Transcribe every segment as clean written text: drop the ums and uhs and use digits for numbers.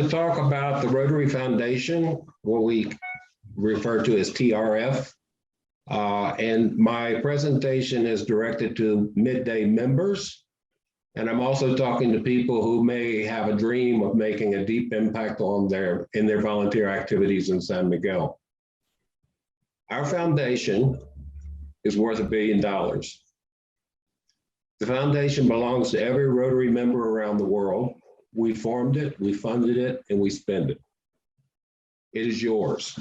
to talk about the Rotary Foundation, what we refer to as TRF. And my presentation is directed to midday members. And I'm also talking to people who may have a dream of making a deep impact in their volunteer activities in San Miguel. Our foundation is worth $1 billion. The foundation belongs to every Rotary member around the world. We formed it, we funded it, and we spend it. It is yours.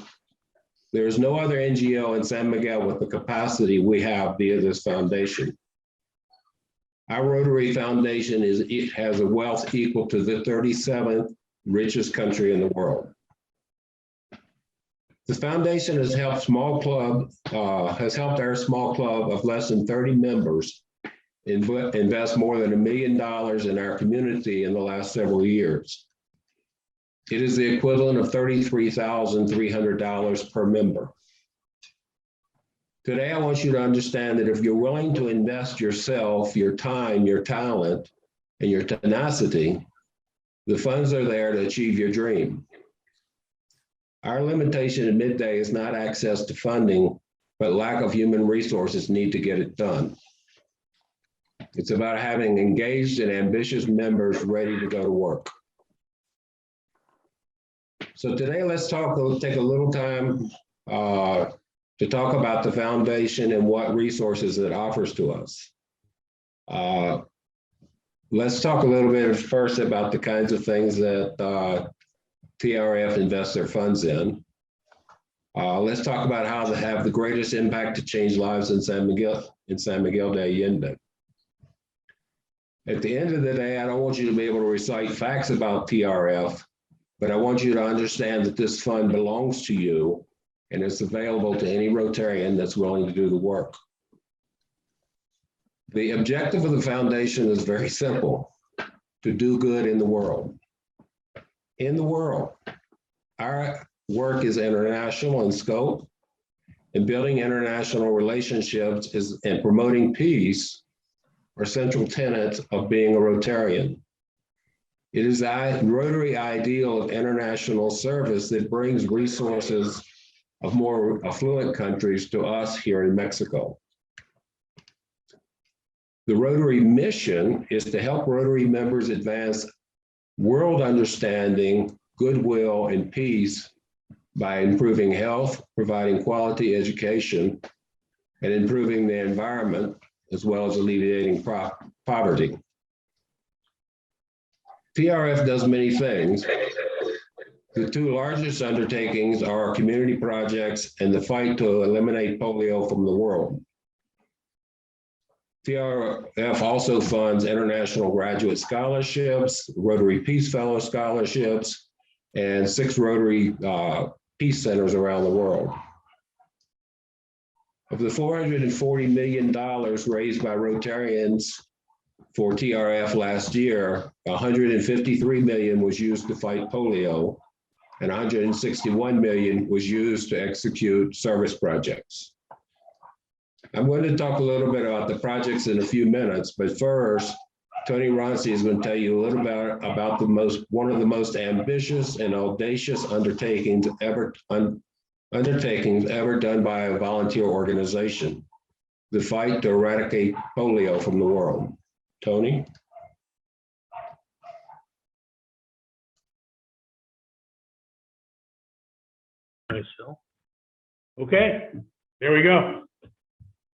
There is no other NGO in San Miguel with the capacity we have via this foundation. Our Rotary Foundation has a wealth equal to the 37th richest country in the world. The foundation has helped our small club of less than 30 members invest more than $1 million in our community in the last several years. It is the equivalent of $33,300 per member. Today, I want you to understand that if you're willing to invest yourself, your time, your talent, and your tenacity, the funds are there to achieve your dream. Our limitation at Midday is not access to funding, but lack of human resources need to get it done. It's about having engaged and ambitious members ready to go to work. So today, let's take a little time to talk about the foundation and what resources it offers to us. Let's talk a little bit first about the kinds of things that TRF invests their funds in. Let's talk about how to have the greatest impact to change lives in San Miguel de Allende. At the end of the day, I don't want you to be able to recite facts about TRF, but I want you to understand that this fund belongs to you and it's available to any Rotarian that's willing to do the work. The objective of the foundation is very simple: to do good in the world. In the world, our work is international in scope, and building international relationships and promoting peace are central tenets of being a Rotarian. It is the Rotary ideal of international service that brings resources of more affluent countries to us here in Mexico. The Rotary mission is to help Rotary members advance world understanding, goodwill, and peace by improving health, providing quality education, and improving the environment, as well as alleviating poverty. TRF does many things. The two largest undertakings are community projects and the fight to eliminate polio from the world. TRF also funds international graduate scholarships, Rotary Peace Fellow scholarships, and 6 Rotary Peace Centers around the world. Of the $440 million raised by Rotarians for TRF last year, $153 million was used to fight polio, and $161 million was used to execute service projects. I'm going to talk a little bit about the projects in a few minutes, but first, Tony Ronci is going to tell you a little bit about one of the most ambitious and audacious undertakings ever done by a volunteer organization: the fight to eradicate polio from the world. Tony? Okay, there we go.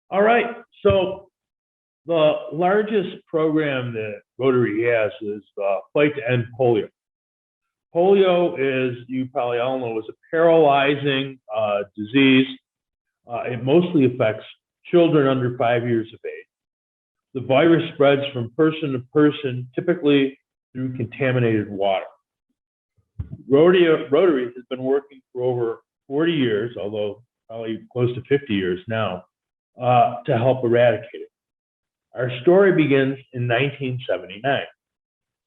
All right, so the largest program that Rotary has is the fight to end polio. Polio is, you probably all know, is a paralyzing disease. It mostly affects children under 5 years of age. The virus spreads from person to person, typically through contaminated water. Rotary has been working for over 40 years, although probably close to 50 years now, to help eradicate it. Our story begins in 1979.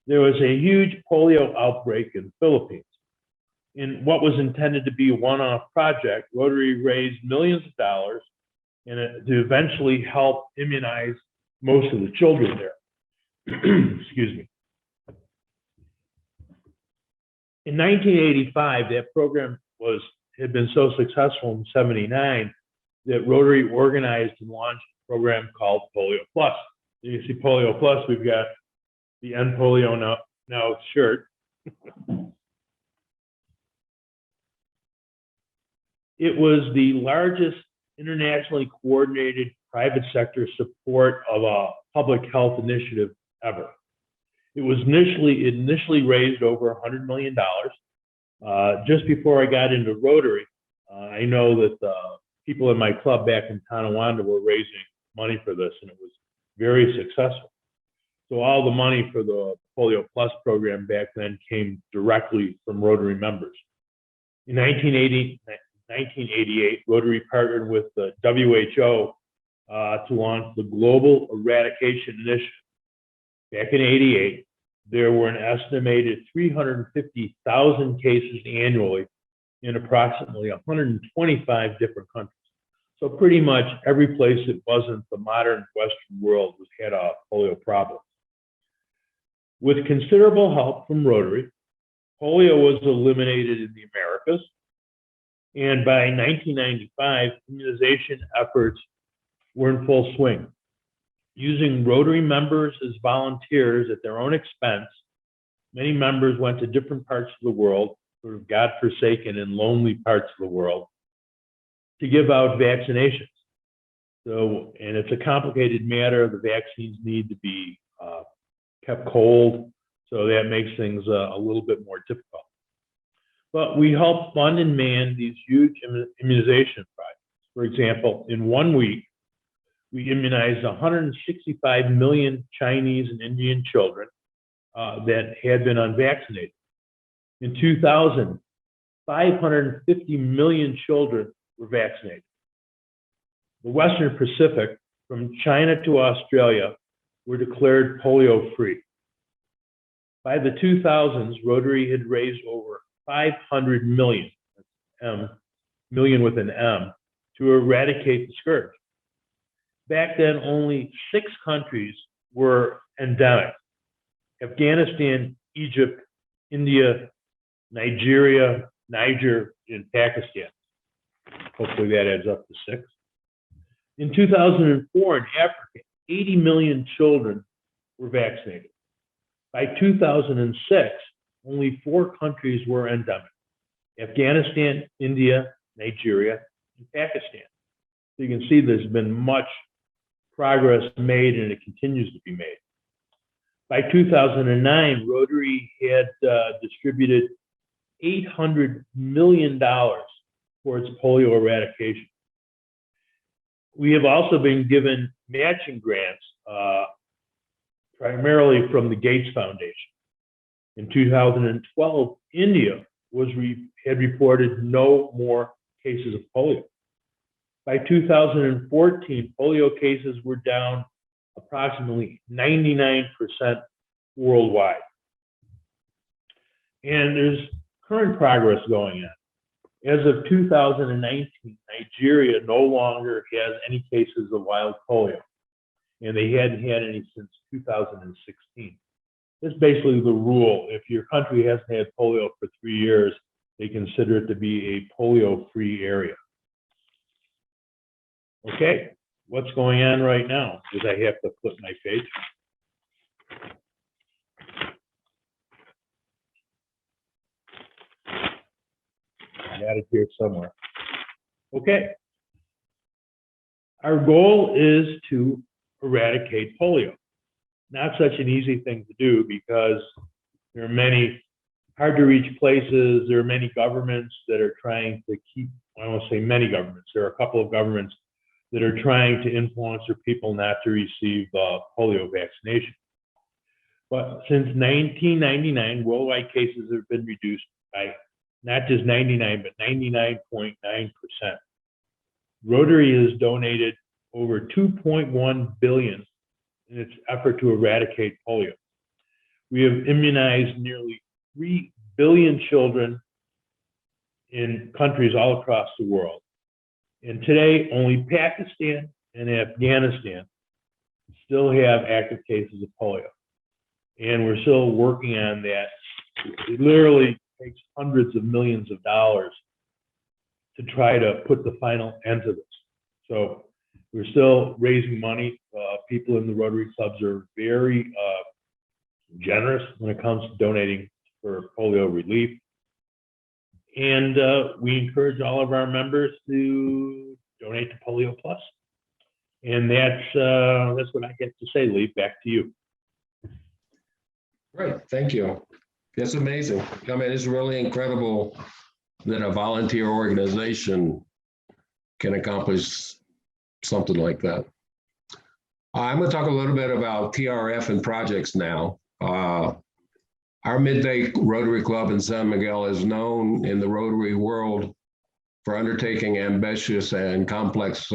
There was a huge polio outbreak in the Philippines. In what was intended to be a one-off project, Rotary raised millions of dollars to eventually help immunize most of the children there. Excuse me. In 1985, that program had been so successful in '79 that Rotary organized and launched a program called Polio Plus. You see Polio Plus, we've got the End Polio Now shirt. It was the largest internationally coordinated private sector support of a public health initiative ever. It was initially raised over $100 million. Just before I got into Rotary, I know that the people in my club back in Tonawanda were raising money for this, and it was very successful. So all the money for the Polio Plus program back then came directly from Rotary members. In 1988, Rotary partnered with the WHO to launch the Global Eradication Initiative. Back in '88, there were an estimated 350,000 cases annually in approximately 125 different countries. So pretty much every place that wasn't the modern Western world had a polio problem. With considerable help from Rotary, polio was eliminated in the Americas. And by 1995, immunization efforts were in full swing. Using Rotary members as volunteers at their own expense, many members went to different parts of the world, sort of godforsaken and lonely parts of the world, to give out vaccinations. So, and it's a complicated matter. The vaccines need to be kept cold, so that makes things a little bit more difficult. But we help fund and man these huge immunization projects. For example, in 1 week, we immunized 165 million Chinese and Indian children that had been unvaccinated. In 2000, 550 million children were vaccinated. The Western Pacific, from China to Australia, were declared polio-free. By the 2000s, Rotary had raised over 500 million, million with an M, to eradicate the scourge. Back then, only 6 countries were endemic: Afghanistan, Egypt, India, Nigeria, Niger, and Pakistan. Hopefully that adds up to 6. In 2004, in Africa, 80 million children were vaccinated. By 2006, only 4 countries were endemic: Afghanistan, India, Nigeria, and Pakistan. So you can see there's been much progress made, and it continues to be made. By 2009, Rotary had distributed $800 million towards polio eradication. We have also been given matching grants, primarily from the Gates Foundation. In 2012, India had reported no more cases of polio. By 2014, polio cases were down approximately 99% worldwide. And there's current progress going on. As of 2019, Nigeria no longer has any cases of wild polio, and they hadn't had any since 2016. That's basically the rule. If your country hasn't had polio for 3 years, they consider it to be a polio-free area. Okay, what's going on right now? Because I have to flip my page. I got it here somewhere. Okay. Our goal is to eradicate polio. Not such an easy thing to do because there are many hard to reach places. There are many governments that are trying to keep, I won't say many governments, there are a couple of governments that are trying to influence their people not to receive polio vaccination. But since 1999, worldwide cases have been reduced by not just 99, but 99.9%. Rotary has donated over $2.1 billion in its effort to eradicate polio. We have immunized nearly 3 billion children in countries all across the world. And today, only Pakistan and Afghanistan still have active cases of polio. And we're still working on that. Literally, takes hundreds of millions of dollars to try to put the final end to this. So we're still raising money. People in the Rotary clubs are very generous when it comes to donating for polio relief. And we encourage all of our members to donate to Polio Plus. And that's what I get to say, Lee. Back to you. Great, thank you. That's amazing. I mean, it's really incredible that a volunteer organization can accomplish something like that. I'm going to talk a little bit about TRF and projects now. Our Midday Rotary Club in San Miguel is known in the Rotary world for undertaking ambitious and complex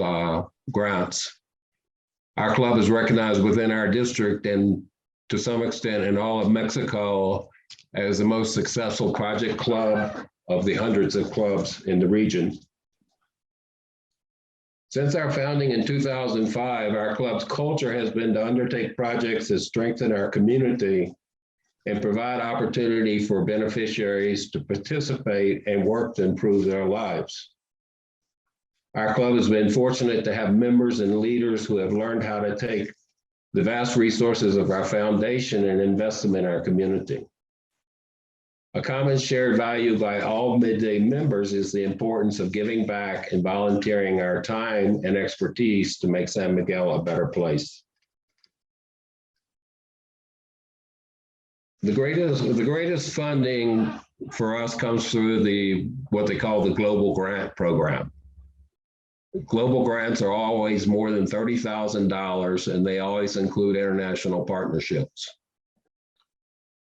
grants. Our club is recognized within our district and to some extent in all of Mexico as the most successful project club of the hundreds of clubs in the region. Since our founding in 2005, our club's culture has been to undertake projects that strengthen our community and provide opportunity for beneficiaries to participate and work to improve their lives. Our club has been fortunate to have members and leaders who have learned how to take the vast resources of our foundation and invest them in our community. A common shared value by all Midday members is the importance of giving back and volunteering our time and expertise to make San Miguel a better place. The greatest funding for us comes through what they call the Global Grant Program. Global grants are always more than $30,000 and they always include international partnerships.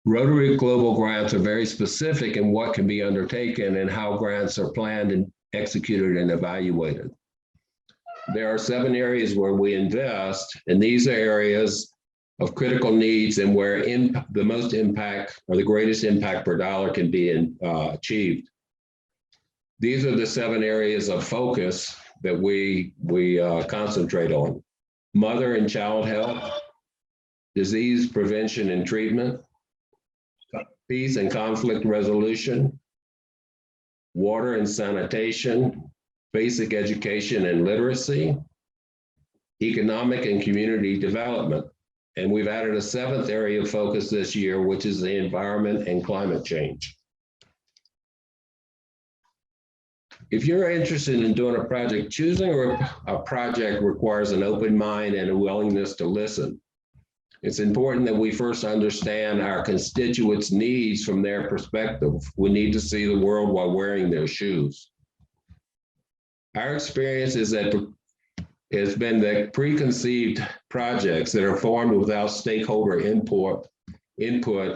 Rotary Global Grants are very specific in what can be undertaken and how grants are planned and executed and evaluated. There are 7 areas where we invest, and these are areas of critical needs and where the most impact or the greatest impact per dollar can be achieved. These are the 7 areas of focus that we concentrate on: mother and child health, disease prevention and treatment, peace and conflict resolution, water and sanitation, basic education and literacy, economic and community development. And we've added a 7th area of focus this year, which is the environment and climate change. If you're interested in doing a project, choosing a project requires an open mind and a willingness to listen. It's important that we first understand our constituents' needs from their perspective. We need to see the world while wearing their shoes. Our experience is that it's been that preconceived projects that are formed without stakeholder input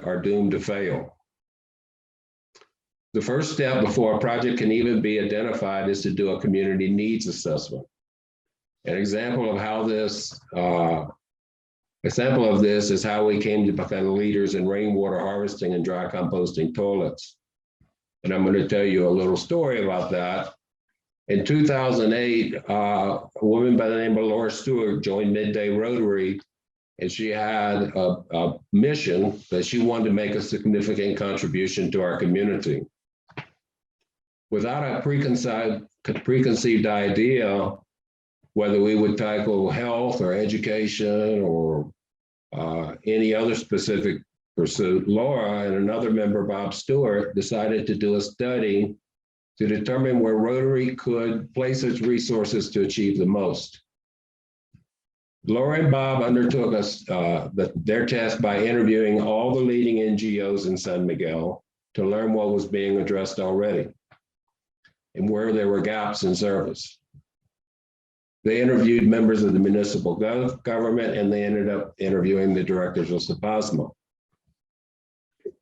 are doomed to fail. The first step before a project can even be identified is to do a community needs assessment. An example of how this is how we came to become leaders in rainwater harvesting and dry composting toilets. And I'm going to tell you a little story about that. In 2008, a woman by the name of Laura Stewart joined Midday Rotary, and she had a mission that she wanted to make a significant contribution to our community. Without a preconceived idea, whether we would tackle health or education or any other specific pursuit, Laura and another member, Bob Stewart, decided to do a study to determine where Rotary could place its resources to achieve the most. Laura and Bob undertook their task by interviewing all the leading NGOs in San Miguel to learn what was being addressed already and where there were gaps in service. They interviewed members of the municipal government, and they ended up interviewing the directors of SEPASMA.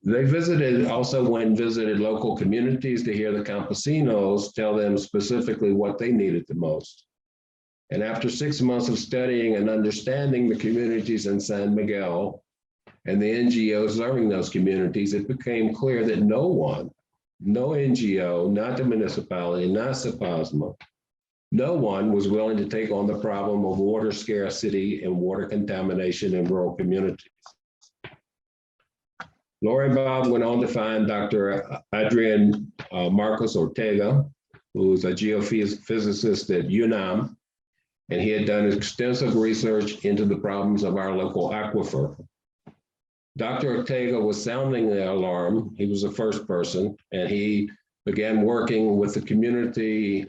They went and visited local communities to hear the campesinos tell them specifically what they needed the most. And after 6 months of studying and understanding the communities in San Miguel and the NGOs serving those communities, it became clear that no NGO, not the municipality, not SEPASMA, no one was willing to take on the problem of water scarcity and water contamination in rural communities. Laura and Bob went on to find Dr. Adrian Marcos Ortega, who was a geophysicist at UNAM, and he had done extensive research into the problems of our local aquifer. Dr. Ortega was sounding the alarm. He was the first person, and he began working with the community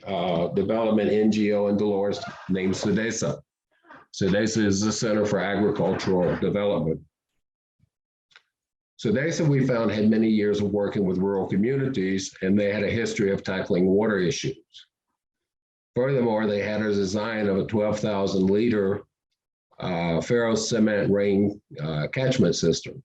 development NGO in Dolores named SEDESA. SEDESA is the Center for Agricultural Development. SEDESA, we found, had many years of working with rural communities, and they had a history of tackling water issues. Furthermore, they had a design of a 12,000 liter ferrous cement rain catchment system.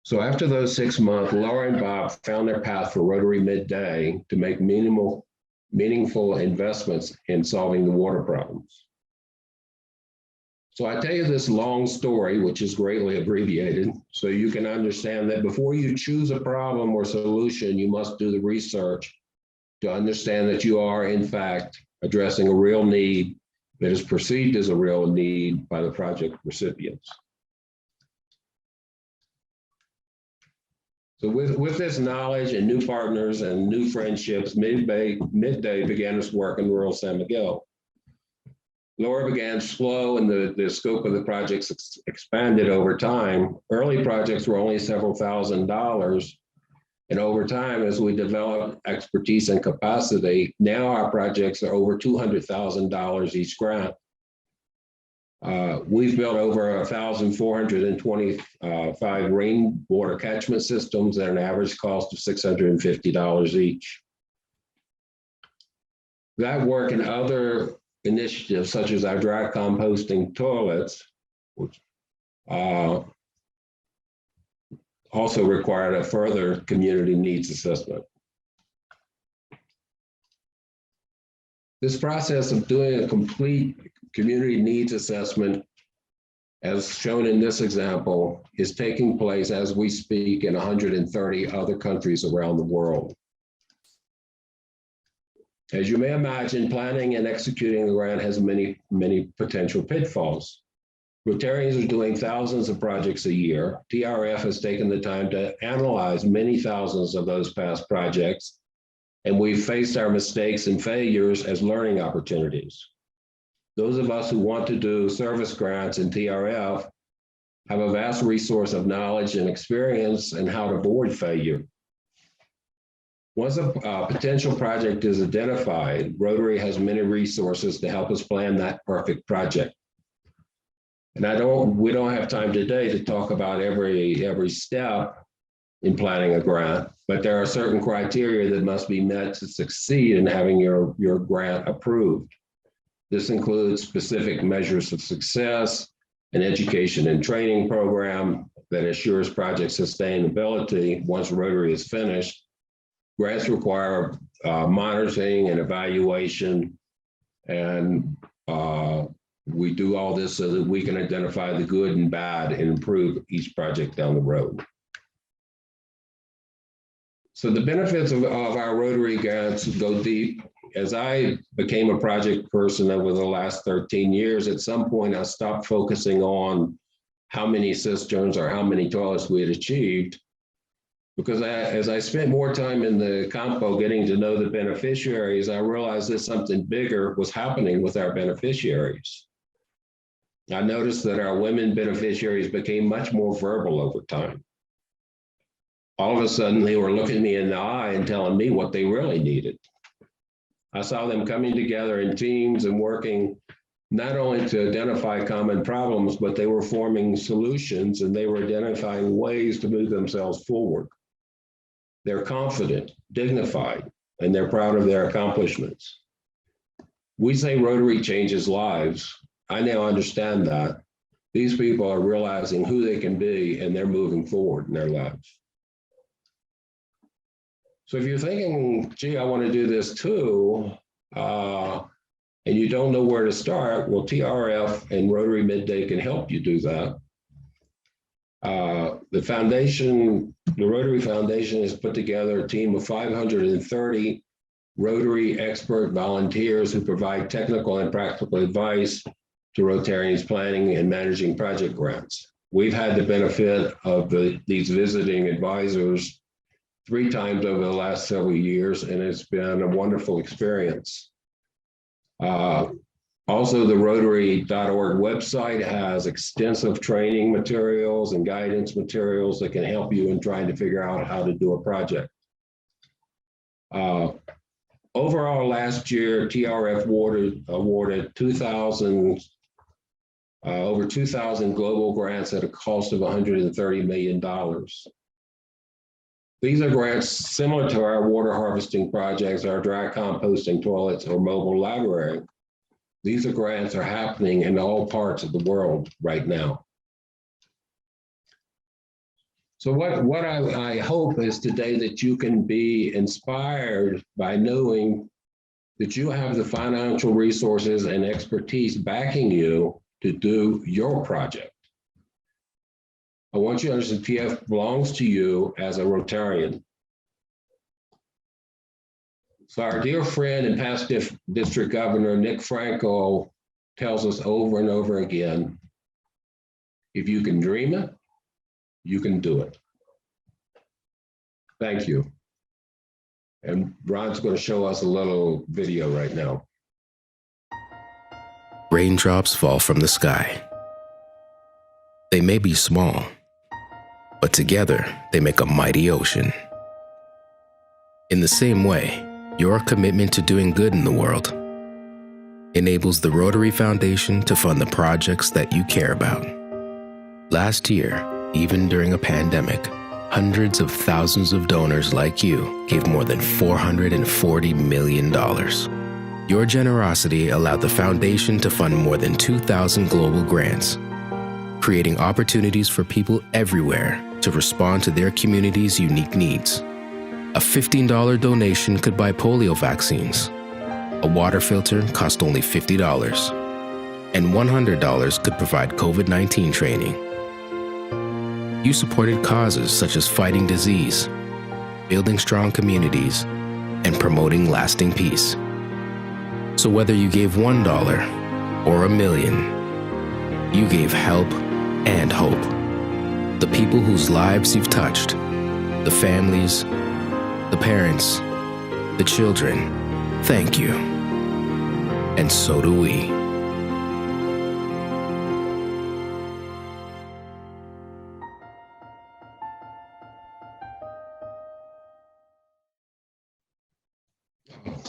So after those 6 months, Laura and Bob found their path for Rotary Midday to make meaningful investments in solving the water problems. So I tell you this long story, which is greatly abbreviated, so you can understand that before you choose a problem or solution, you must do the research to understand that you are, in fact, addressing a real need that is perceived as a real need by the project recipients. So with this knowledge and new partners and new friendships, Midday began its work in rural San Miguel. Laura began slow and the scope of the projects expanded over time. Early projects were only several $1,000s. And over time, as we developed expertise and capacity, now our projects are over $200,000 each grant. We've built over 1,425 rainwater catchment systems at an average cost of $650 each. That work and other initiatives, such as our dry composting toilets, which also required a further community needs assessment. This process of doing a complete community needs assessment, as shown in this example, is taking place as we speak in 130 other countries around the world. As you may imagine, planning and executing the grant has many potential pitfalls. Rotarians are doing thousands of projects a year. TRF has taken the time to analyze many thousands of those past projects, and we've faced our mistakes and failures as learning opportunities. Those of us who want to do service grants in TRF have a vast resource of knowledge and experience in how to avoid failure. Once a potential project is identified, Rotary has many resources to help us plan that perfect project. And we don't have time today to talk about every step in planning a grant, but there are certain criteria that must be met to succeed in having your grant approved. This includes specific measures of success, an education and training program that assures project sustainability once Rotary is finished. Grants require monitoring and evaluation, and we do all this so that we can identify the good and bad and improve each project down the road. So the benefits of our Rotary grants go deep. As I became a project person over the last 13 years, at some point I stopped focusing on how many cisterns or how many toilets we had achieved, because as I spent more time in the Campo getting to know the beneficiaries, I realized that something bigger was happening with our beneficiaries. I noticed that our women beneficiaries became much more verbal over time. All of a sudden, they were looking me in the eye and telling me what they really needed. I saw them coming together in teams and working not only to identify common problems, but they were forming solutions and they were identifying ways to move themselves forward. They're confident, dignified, and they're proud of their accomplishments. We say Rotary changes lives. I now understand that. These people are realizing who they can be and they're moving forward in their lives. So if you're thinking, gee, I want to do this too, and you don't know where to start, well, TRF and Rotary Midday can help you do that. The Rotary Foundation has put together a team of 530 Rotary expert volunteers who provide technical and practical advice to Rotarians planning and managing project grants. we've had the benefit of these visiting advisors 3 times over the last several years, and it's been a wonderful experience. Also, the Rotary.org website has extensive training materials and guidance materials that can help you in trying to figure out how to do a project. Overall, last year, TRF awarded over 2,000 global grants at a cost of $130 million. These are grants similar to our water harvesting projects, our dry composting toilets, or mobile library. These grants are happening in all parts of the world right now. So what I hope is today that you can be inspired by knowing that you have the financial resources and expertise backing you to do your project. I want you to understand TF belongs to you as a Rotarian. So our dear friend and past district governor, Nick Franco, tells us over and over again, if you can dream it, you can do it. Thank you. And Ron's going to show us a little video right now. Raindrops fall from the sky. They may be small, but together they make a mighty ocean. In the same way, your commitment to doing good in the world enables the Rotary Foundation to fund the projects that you care about. Last year, even during a pandemic, hundreds of thousands of donors like you gave more than $440 million. Your generosity allowed the foundation to fund more than 2,000 global grants, creating opportunities for people everywhere to respond to their community's unique needs. A $15 donation could buy polio vaccines. A water filter cost only $50, and $100 could provide COVID-19 training. You supported causes such as fighting disease, building strong communities, and promoting lasting peace. So whether you gave $1 or $1 million, you gave help and hope. The people whose lives you've touched, the families, the parents, the children, thank you. And so do we.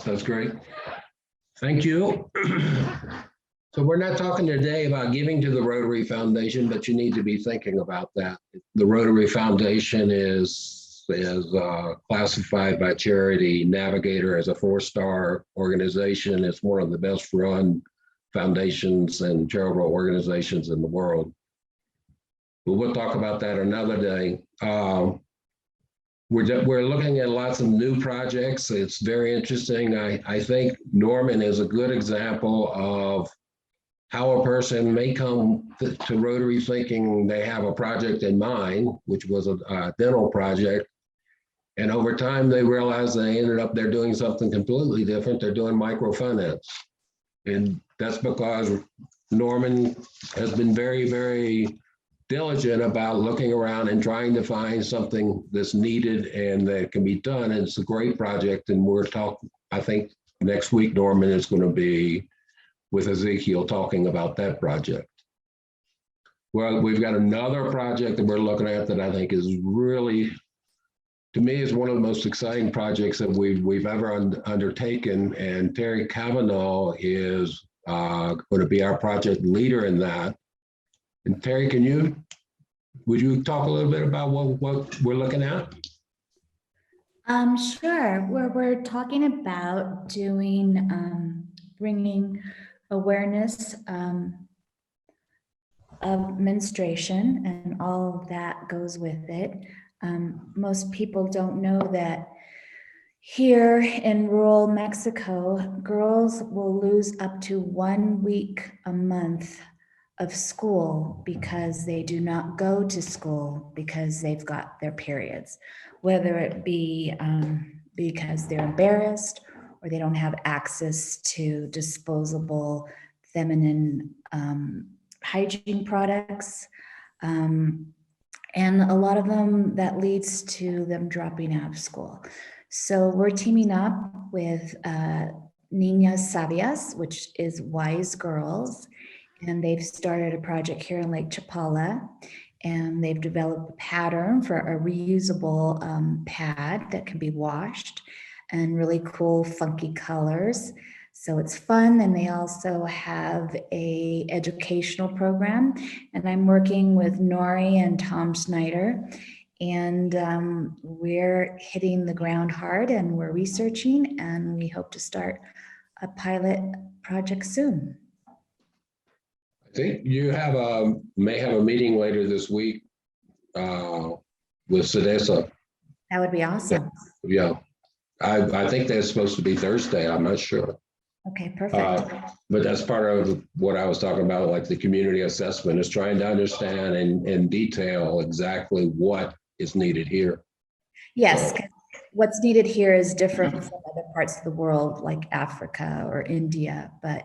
That's great. Thank you. So we're not talking today about giving to the Rotary Foundation, but you need to be thinking about that. The Rotary Foundation is classified by Charity Navigator as a 4-star organization. It's one of the best run foundations and charitable organizations in the world. But we'll talk about that another day. We're looking at lots of new projects. It's very interesting. I think Norman is a good example of how a person may come to Rotary thinking they have a project in mind, which was a dental project. And over time, they realize they ended up they're doing something completely different. They're doing microfinance. And that's because Norman has been very, very diligent about looking around and trying to find something that's needed and that can be done. And it's a great project. And we're talking, I think next week, Norman is going to be with Ezekiel talking about that project. Well, we've got another project that we're looking at that I think is really, to me, is one of the most exciting projects that we've ever undertaken. And Terry Cavanaugh is going to be our project leader in that. And Terry, would you talk a little bit about what we're looking at? Sure. We're talking about doing, bringing awareness of menstruation and all that goes with it. Most people don't know that here in rural Mexico, girls will lose up to 1 week a month of school because they do not go to school because they've got their periods, whether it be because they're embarrassed or they don't have access to disposable feminine hygiene products. And a lot of them, that leads to them dropping out of school. So we're teaming up with Niñas Sabias, which is Wise Girls, and they've started a project here in Lake Chapala, and they've developed a pattern for a reusable pad that can be washed and really cool, funky colors. So it's fun, and they also have a educational program, and I'm working with Nori and Tom Snyder, and we're hitting the ground hard, and we're researching, and we hope to start a pilot project soon. I think you may have a meeting later this week with Sedesa. That would be awesome. Yeah, I think that's supposed to be Thursday. I'm not sure. Okay, perfect. But that's part of what I was talking about, like the community assessment is trying to understand in detail exactly what is needed here. Yes, 'cause what's needed here is different from other parts of the world, like Africa or India, but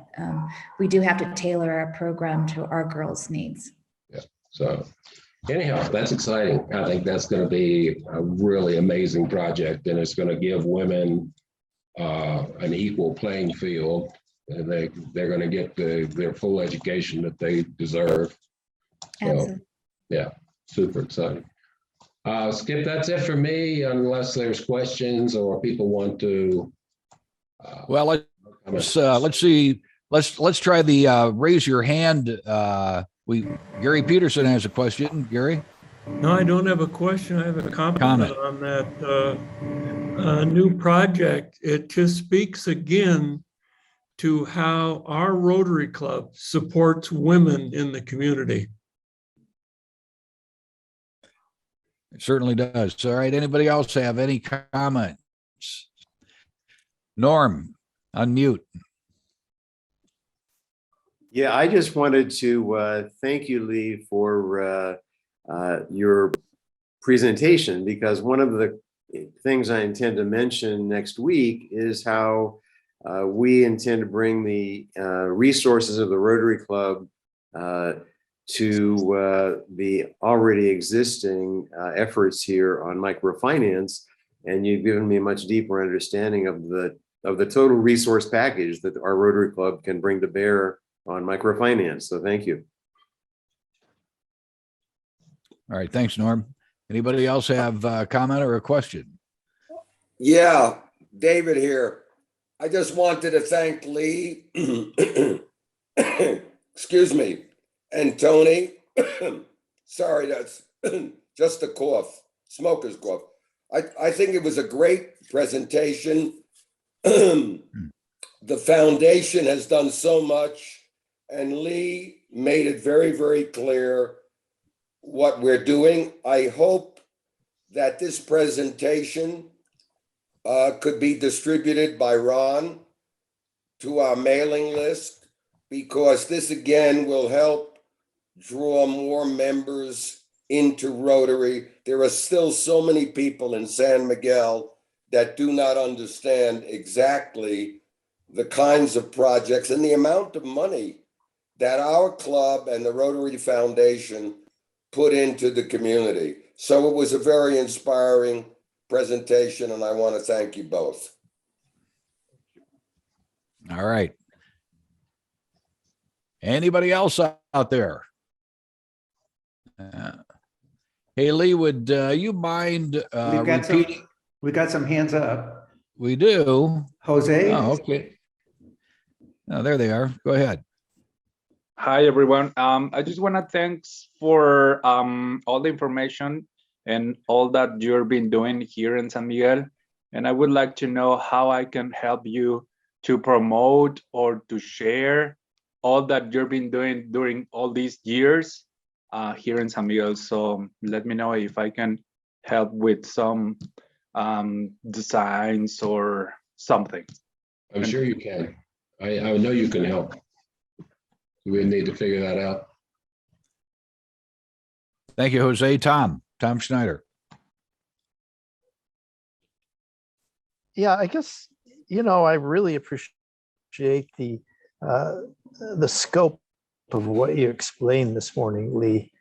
we do have to tailor our program to our girls' needs. Yeah. So anyhow, that's exciting. I think that's going to be a really amazing project, and it's going to give women an equal playing field, and they're going to get their full education that they deserve. So, Absolutely. yeah, super exciting. Skip, that's it for me, unless there's questions or people want to. Well, let's see. Let's try the raise your hand. Gary Peterson has a question. Gary? No, I don't have a question. I have a comment on that new project. It just speaks again to how our Rotary Club supports women in the community. It certainly does. All right. Anybody else have any comments? Norm, unmute. Yeah, I just wanted to thank you, Lee, for your presentation, because one of the things I intend to mention next week is how we intend to bring the resources of the Rotary Club to the already existing efforts here on microfinance, and you've given me a much deeper understanding of the total resource package that our Rotary Club can bring to bear on microfinance. So thank you. All right. Thanks, Norm. Anybody else have a comment or a question? Yeah, David here. I just wanted to thank Lee, excuse me, and Tony. Sorry, that's just a cough, smoker's cough. I think it was a great presentation. The foundation has done so much, and Lee made it very, very clear what we're doing. I hope that this presentation could be distributed by Ron to our mailing list, because this again will help draw more members into Rotary. There are still so many people in San Miguel that do not understand exactly the kinds of projects and the amount of money that our club and the Rotary Foundation put into the community. So it was a very inspiring presentation, and I want to thank you both. All right. Anybody else out there? Hey, Lee, would you mind repeating? We got some hands up. We do. Jose? Oh, okay. Oh, there they are. Go ahead. Hi, everyone. I just want to thanks for all the information and all that you've been doing here in San Miguel. And I would like to know how I can help you to promote or to share all that you've been doing during all these years here in San Miguel. So let me know if I can help with some designs or something. I'm sure you can. I know you can help. We need to figure that out. Thank you, Jose. Tom Schneider. Yeah, I guess, I really appreciate the scope of what you explained this morning, Lee.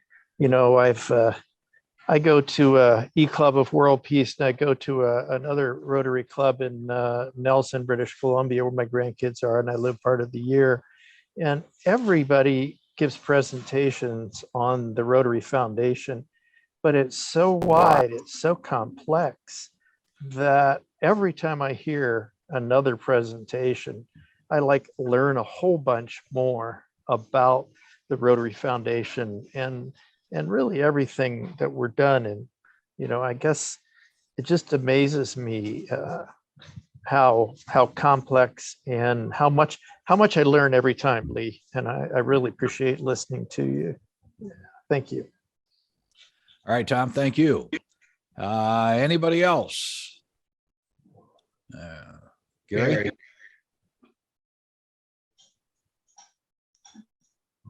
I go to E-Club of World Peace, and I go to another Rotary Club in Nelson, British Columbia, where my grandkids are, and I live part of the year. And everybody gives presentations on the Rotary Foundation, but it's so wide, it's so complex that every time I hear another presentation, I learn a whole bunch more about the Rotary Foundation and really everything that we're done. And, I guess it just amazes me how complex and how much I learn every time, Lee. And I really appreciate listening to you. Thank you. All right, Tom, thank you. Anybody else? Gary?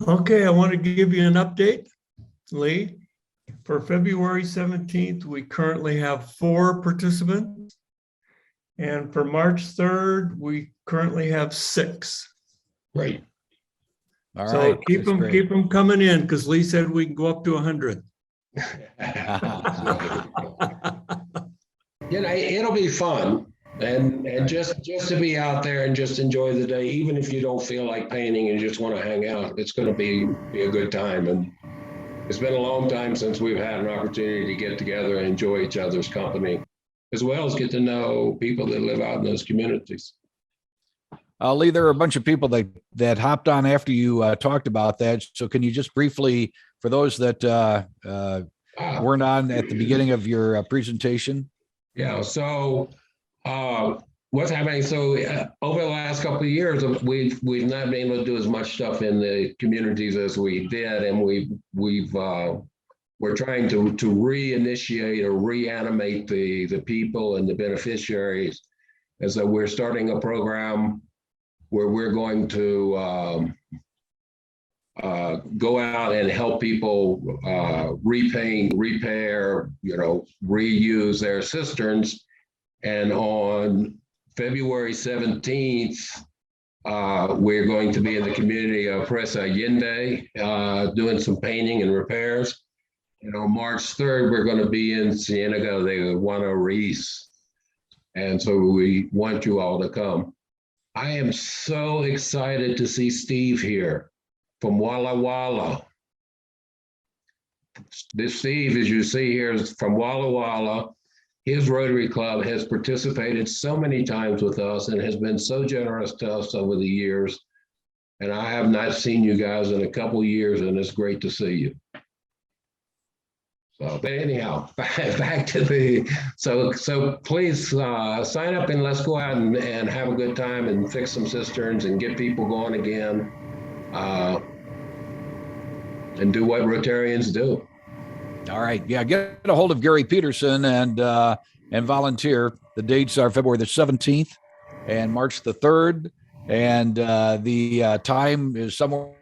Okay, I want to give you an update, Lee. For February 17th, we currently have 4 participants. And for March 3rd, we currently have 6. Great. All So right. keep them coming in, because Lee said we can go up to 100. It'll be fun. And just to be out there and just enjoy the day, even if you don't feel like painting and you just want to hang out, it's going to be a good time. And it's been a long time since we've had an opportunity to get together and enjoy each other's company, as well as get to know people that live out in those communities. Lee, there are a bunch of people that hopped on after you talked about that. So can you just briefly, for those that weren't on at the beginning of your presentation? Yeah, so what's happening? So over the last couple of years, we've not been able to do as much stuff in the communities as we did, and we're trying to reinitiate or reanimate the people and the beneficiaries. And so we're starting a program where we're going to go out and help people repaint, repair, reuse their cisterns. And on February 17th, we're going to be in the community of Presa Allende doing some painting and repairs. And on March 3rd, we're going to be in Cienega de Guanaris. And so we want you all to come. I am so excited to see Steve here from Walla Walla. This Steve, as you see here, is from Walla Walla. His Rotary Club has participated so many times with us and has been so generous to us over the years. And I have not seen you guys in a couple of years, and it's great to see you. So, but anyhow, back to so please sign up and let's go out and have a good time and fix some cisterns and get people going again, and do what Rotarians do. All right. Yeah. Get a hold of Gary Peterson and volunteer. The dates are February the 17th and March the 3rd. And the time is somewhere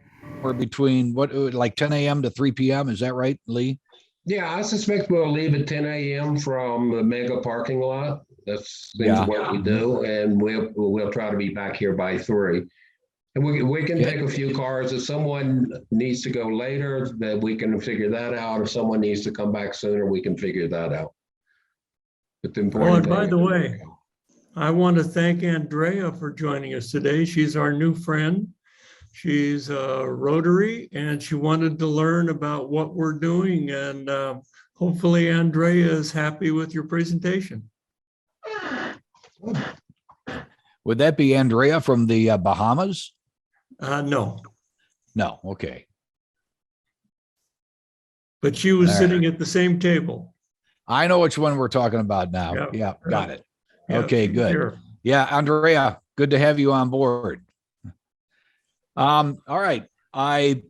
between like 10 a.m. to 3 p.m. Is that right, Lee? Yeah, I suspect we'll leave at 10 a.m. from the mega parking lot. That's what we do. And we'll try to be back here by 3. And we can take a few cars. If someone needs to go later, that we can figure that out. If someone needs to come back sooner, we can figure that out. But the important and by the way, I want to thank Andrea for joining us today. She's our new friend. She's a Rotary, and she wanted to learn about what we're doing. And hopefully Andrea is happy with your presentation. Would that be Andrea from the Bahamas? No. No. Okay. But she was sitting at the same table. I know which one we're talking about now. Yep. Yeah. Got it. Yep, Okay, good. sure. Yeah. Andrea, good to have you on board. All right. I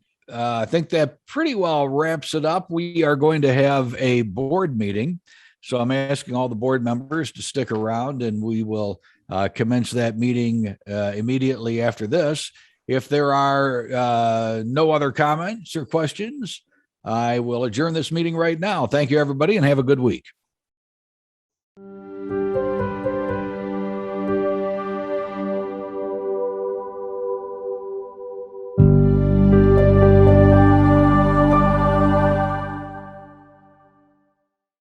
think that pretty well wraps it up. We are going to have a board meeting. So I'm asking all the board members to stick around, and we will commence that meeting immediately after this. If there are no other comments or questions, I will adjourn this meeting right now. Thank you, everybody, and have a good week.